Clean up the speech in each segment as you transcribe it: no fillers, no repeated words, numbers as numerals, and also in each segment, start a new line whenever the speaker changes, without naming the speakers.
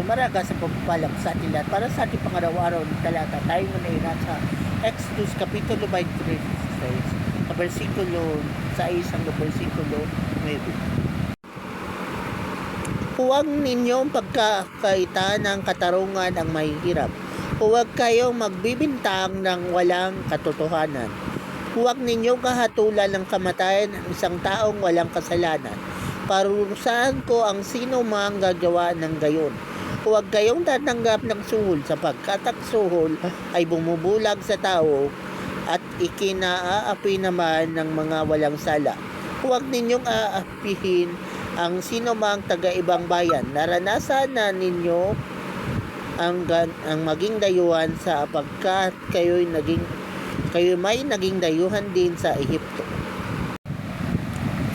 maraga sa pagpapalak sa atin lahat. Para sa ating pangaraw-araw ng talata, tayo muna ay nasa Exodus Kapitulo 23, sa versikulo 6 hanggang versikulo 9. Huwag ninyong pagkakaita ng katarungan ang mahihirap. Huwag kayong magbibintang ng walang katotohanan. Huwag ninyong kahatulan ng kamatayan ng isang taong walang kasalanan. Parurusahan ko ang sino mang gagawa ng gayon. Huwag kayong tatanggap ng suhol sapagkat ang suhol ay bumubulag sa tao at ikinaapi naman ng mga walang sala. Huwag ninyong aapihin ang sino mang taga-ibang bayan. Naranasan na ninyo ang maging dayuhan sapagkat kayo may naging dayuhan din sa Ehipto.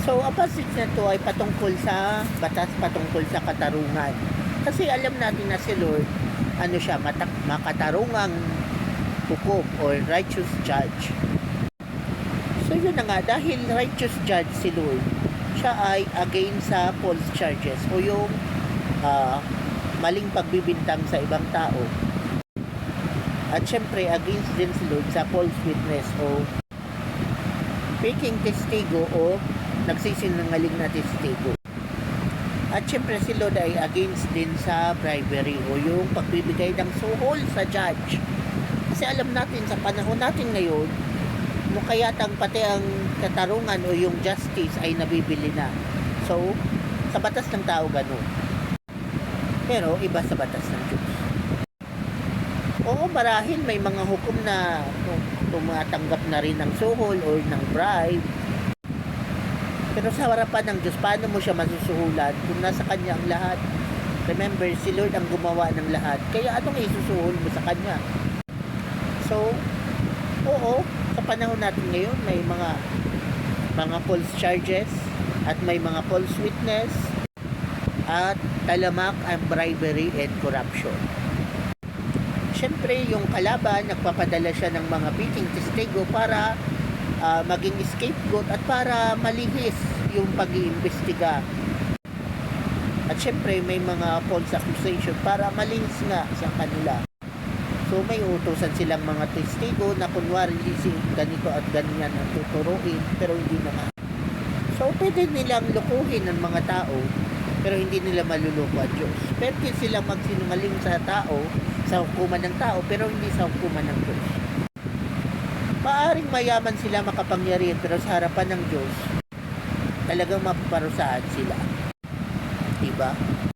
So, ang passage na ito ay patungkol sa batas, patungkol sa katarungan. Kasi alam natin na si Lord, siya, makatarungang hukom or righteous judge. So, yun na nga, dahil righteous judge si Lord, siya ay against sa false charges o yung maling pagbibintang sa ibang tao. At syempre, against din si Lord sa false witness o faking testigo o nagsisinungaling na testigo. At syempre si Lord ay against din sa bribery o yung pagbibigay ng suhol sa judge. Kasi alam natin sa panahon natin ngayon, kayatang pati ang katarungan o yung justice ay nabibili na. So, sa batas ng tao ganun. Pero iba sa batas ng Diyos. Oo, marahil may mga hukom na tumatanggap na rin ng suhol or ng bribe. Pero sa harapan ng Diyos, paano mo siya masusuhulan kung nasa Kanya ang lahat? Remember, si Lord ang gumawa ng lahat. Kaya anong isusuhol mo sa Kanya? So, oo, sa panahon natin ngayon, may mga false charges at may mga false witness at talamak ang bribery and corruption. Siyempre, yung kalaban, nagpapadala siya ng mga faking testigo para maging scapegoat at para malihis yung pag-iimbestiga. At syempre may mga false accusation para malihis nga sa kanila. So may utusan silang mga testigo na kunwari si ganito at ganyan ang tuturuin pero hindi naman. So pwede nilang lukuhin ng mga tao pero hindi nila maluluko ang Diyos. Pwede silang magsinungaling sa tao, sa hukuman ng tao pero hindi sa hukuman ng Diyos. Maaring mayaman sila, makapangyarihan, pero sa harapan ng Diyos, talagang mapaparusahan sila. Diba?